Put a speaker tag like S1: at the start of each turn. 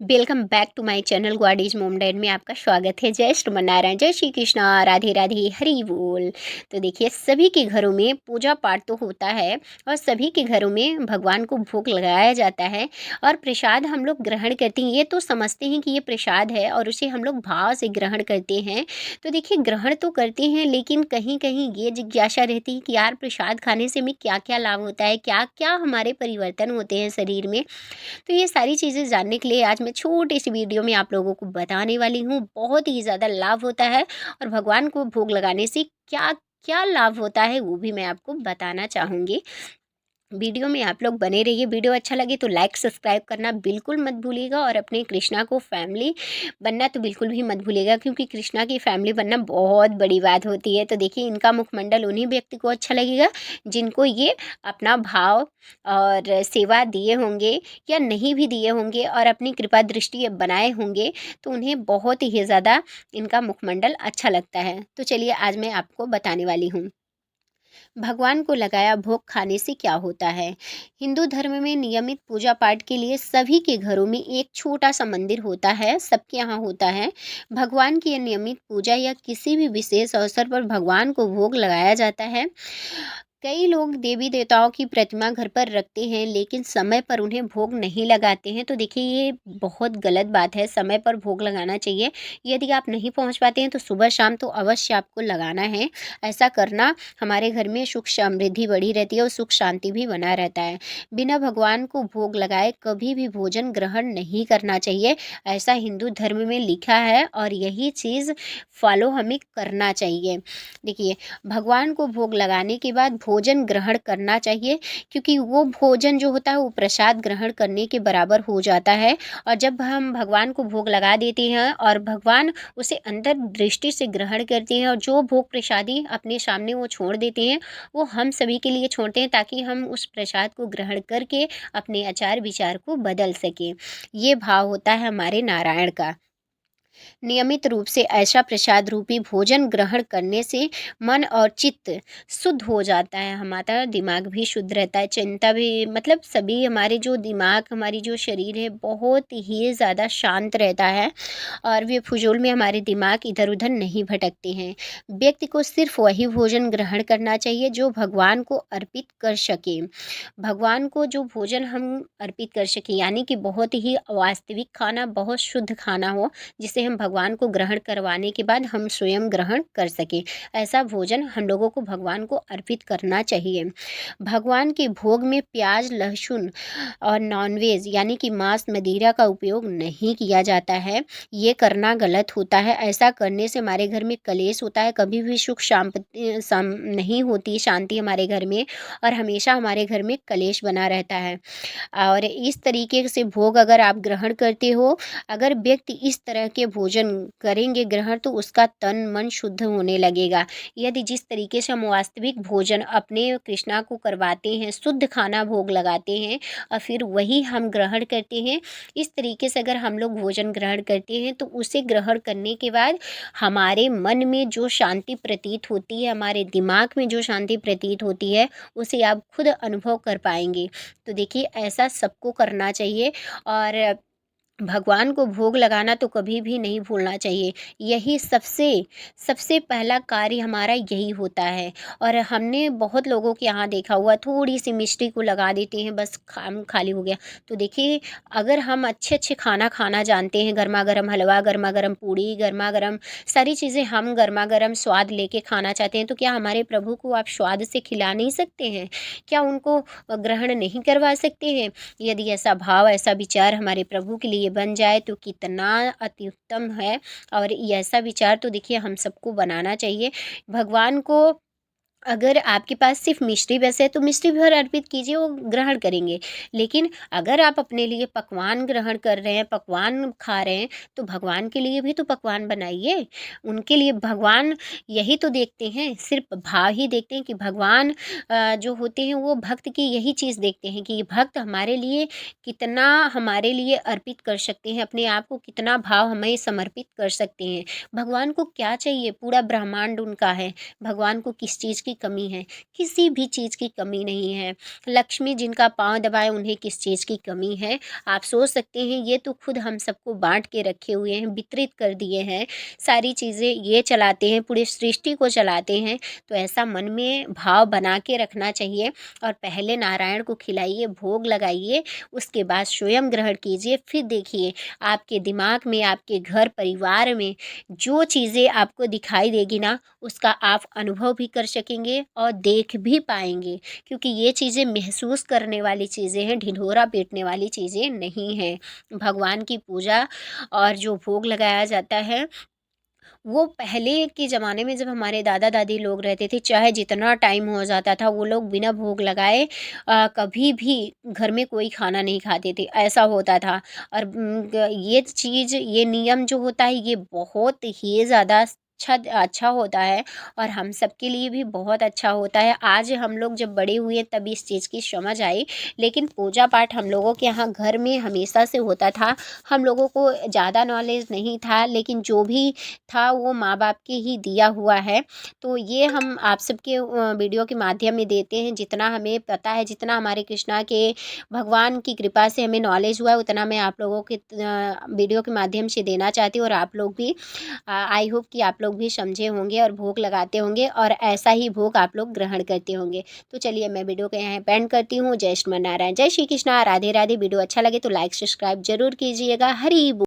S1: Welcome back to my channel God is Mom Dad में आपका स्वागत है। जय श्रीमन्नारायण, जय श्री कृष्णा, राधे राधे, हरि बोल। तो देखिए, सभी के घरों में पूजा पाठ तो होता है और सभी के घरों में भगवान को भोग लगाया जाता है और प्रसाद हम लोग ग्रहण करते हैं। ये तो समझते हैं कि ये प्रसाद है और उसे हम लोग भाव से ग्रहण करते हैं। तो देखिए, ग्रहण तो करते हैं, लेकिन कहीं कहीं ये जिज्ञासा रहती है कि यार, प्रसाद खाने से हमें क्या क्या लाभ होता है, क्या क्या हमारे परिवर्तन होते हैं शरीर में। तो ये सारी चीज़ें जानने के लिए आज मैं छोटी सी वीडियो में आप लोगों को बताने वाली हूँ। बहुत ही ज़्यादा लाभ होता है और भगवान को भोग लगाने से क्या क्या लाभ होता है वो भी मैं आपको बताना चाहूँगी। वीडियो में आप लोग बने रहिए। वीडियो अच्छा लगे तो लाइक सब्सक्राइब करना बिल्कुल मत भूलिएगा और अपने कृष्णा को फैमिली बनना तो बिल्कुल भी मत भूलिएगा, क्योंकि कृष्णा की फैमिली बनना बहुत बड़ी बात होती है। तो देखिए, इनका मुखमंडल उन्हीं व्यक्ति को अच्छा लगेगा जिनको ये अपना भाव और सेवा दिए होंगे या नहीं भी दिए होंगे और अपनी कृपा दृष्टि बनाए होंगे, तो उन्हें बहुत ही ज़्यादा इनका मुखमंडल अच्छा लगता है। तो चलिए, आज मैं आपको बताने वाली हूँ भगवान को लगाया भोग खाने से क्या होता है। हिंदू धर्म में नियमित पूजा पाठ के लिए सभी के घरों में एक छोटा सा मंदिर होता है, सबके यहाँ होता है। भगवान की नियमित पूजा या किसी भी विशेष अवसर पर भगवान को भोग लगाया जाता है। कई लोग देवी देवताओं की प्रतिमा घर पर रखते हैं, लेकिन समय पर उन्हें भोग नहीं लगाते हैं। तो देखिए, ये बहुत गलत बात है। समय पर भोग लगाना चाहिए। यदि आप नहीं पहुंच पाते हैं तो सुबह शाम तो अवश्य आपको लगाना है। ऐसा करना हमारे घर में सुख समृद्धि बढ़ी रहती है और सुख शांति भी बना रहता है। बिना भगवान को भोग लगाए कभी भी भोजन ग्रहण नहीं करना चाहिए, ऐसा हिंदू धर्म में लिखा है और यही चीज़ फॉलो हमें करना चाहिए। देखिए, भगवान को भोग लगाने के बाद भोजन ग्रहण करना चाहिए, क्योंकि वो भोजन जो होता है वो प्रसाद ग्रहण करने के बराबर हो जाता है। और जब हम भगवान को भोग लगा देते हैं और भगवान उसे अंतर दृष्टि से ग्रहण करते हैं और जो भोग प्रसादी अपने सामने वो छोड़ देते हैं, वो हम सभी के लिए छोड़ते हैं, ताकि हम उस प्रसाद को ग्रहण करके अपने आचार विचार को बदल सकें। ये भाव होता है हमारे नारायण का। नियमित रूप से ऐसा प्रसाद रूपी भोजन ग्रहण करने से मन और चित्त शुद्ध हो जाता है। हमारा दिमाग भी शुद्ध रहता है, चिंता भी, मतलब सभी हमारे जो दिमाग, हमारी जो शरीर है, बहुत ही ज़्यादा शांत रहता है और वे फजूल में हमारे दिमाग इधर उधर नहीं भटकते हैं। व्यक्ति को सिर्फ वही भोजन ग्रहण करना चाहिए जो भगवान को अर्पित कर सके। भगवान को जो भोजन हम अर्पित कर सकें, यानी कि बहुत ही वास्तविक खाना, बहुत शुद्ध खाना हो, जिसे हम भगवान को ग्रहण करवाने के बाद हम स्वयं ग्रहण कर सकें। ऐसा भोजन हम लोगों को भगवान को अर्पित करना चाहिए। भगवान के भोग में प्याज, लहसुन और नॉनवेज यानी कि मांस, मदिरा का उपयोग नहीं किया जाता है। ये करना गलत होता है। ऐसा करने से हमारे घर में कलेश होता है, कभी भी सुख नहीं होती शांति हमारे घर में, और हमेशा हमारे घर में कलेश बना रहता है। और इस तरीके से भोग अगर आप ग्रहण करते हो, अगर व्यक्ति इस तरह के भोजन करेंगे ग्रहण, तो उसका तन मन शुद्ध होने लगेगा। यदि जिस तरीके से हम वास्तविक भोजन अपने कृष्णा को करवाते हैं, शुद्ध खाना भोग लगाते हैं और फिर वही हम ग्रहण करते हैं, इस तरीके से अगर हम लोग भोजन ग्रहण करते हैं, तो उसे ग्रहण करने के बाद हमारे मन में जो शांति प्रतीत होती है, हमारे दिमाग में जो शांति प्रतीत होती है, उसे आप खुद अनुभव कर पाएंगे। तो देखिए, ऐसा सबको करना चाहिए और भगवान को भोग लगाना तो कभी भी नहीं भूलना चाहिए। यही सबसे सबसे पहला कार्य हमारा यही होता है। और हमने बहुत लोगों के यहाँ देखा हुआ, थोड़ी सी मिष्टी को लगा देते हैं, बस काम खाली हो गया। तो देखिए, अगर हम अच्छे अच्छे खाना खाना जानते हैं, गर्मा गर्म हलवा, गर्मा गर्म पूड़ी, गर्मा गर्म सारी चीज़ें हम गर्मा गर्म स्वाद लेके खाना चाहते हैं, तो क्या हमारे प्रभु को आप स्वाद से खिला नहीं सकते हैं? क्या उनको ग्रहण नहीं करवा सकते हैं? यदि ऐसा भाव, ऐसा विचार हमारे प्रभु के लिए बन जाए तो कितना अति उत्तम है। और ये ऐसा विचार तो देखिए हम सबको बनाना चाहिए। भगवान को अगर आपके पास सिर्फ मिष्टी वैसे है तो मिष्टी भर अर्पित कीजिए, वो ग्रहण करेंगे। लेकिन अगर आप अपने लिए पकवान ग्रहण कर रहे हैं, पकवान खा रहे हैं, तो भगवान के लिए भी तो पकवान बनाइए। उनके लिए भगवान यही तो देखते हैं, सिर्फ भाव ही देखते हैं कि भगवान जो होते हैं वो भक्त की यही चीज़ देखते हैं कि भक्त हमारे लिए कितना, हमारे लिए अर्पित कर सकते हैं, अपने आप को कितना भाव हमें समर्पित कर सकते हैं। भगवान को क्या चाहिए? पूरा ब्रह्मांड उनका है। भगवान को किस चीज़ की की कमी है? किसी भी चीज़ की कमी नहीं है। लक्ष्मी जिनका पाँव दबाए उन्हें किस चीज़ की कमी है? आप सोच सकते हैं ये तो खुद हम सबको बाँट के रखे हुए हैं, वितरित कर दिए हैं, सारी चीज़ें ये चलाते हैं, पूरी सृष्टि को चलाते हैं। तो ऐसा मन में भाव बना के रखना चाहिए और पहले नारायण को खिलाइए, भोग लगाइए, उसके बाद स्वयं ग्रहण कीजिए। फिर देखिए आपके दिमाग में, आपके घर परिवार में जो चीज़ें आपको दिखाई देगी ना, उसका आप अनुभव भी कर सकेंगे और देख भी पाएँगे, क्योंकि ये चीज़ें महसूस करने वाली चीज़ें हैं, ढिंढोरा पीटने वाली चीज़ें नहीं हैं। भगवान की पूजा और जो भोग लगाया जाता है, वो पहले के ज़माने में जब हमारे दादा-दादी लोग रहते थे, चाहे जितना टाइम हो जाता था, वो लोग बिना भोग लगाए कभी भी घर में कोई खाना नहीं खाते थे, ऐसा होता था। और ये चीज़, ये नियम जो होता है, ये बहुत ही ज़्यादा अच्छा होता है और हम सबके लिए भी बहुत अच्छा होता है। आज हम लोग जब बड़े हुए तब इस चीज़ की समझ आई, लेकिन पूजा पाठ हम लोगों के यहाँ घर में हमेशा से होता था। हम लोगों को ज़्यादा नॉलेज नहीं था, लेकिन जो भी था वो माँ-बाप के ही दिया हुआ है। तो ये हम आप सबके वीडियो के माध्यम में देते हैं, जितना हमें पता है, जितना हमारे कृष्णा के भगवान की कृपा से हमें नॉलेज हुआ है, उतना मैं आप लोगों के वीडियो के माध्यम से देना चाहती हूँ। और आप लोग भी आई होप कि आप लोग भी समझे होंगे और भोग लगाते होंगे और ऐसा ही भोग आप लोग ग्रहण करते होंगे। तो चलिए मैं वीडियो को यहाँ पे एंड करती हूँ। जय श्रीमन नारायण, जय श्री कृष्णा, राधे राधे। वीडियो अच्छा लगे तो लाइक सब्सक्राइब जरूर कीजिएगा। हरि बोल।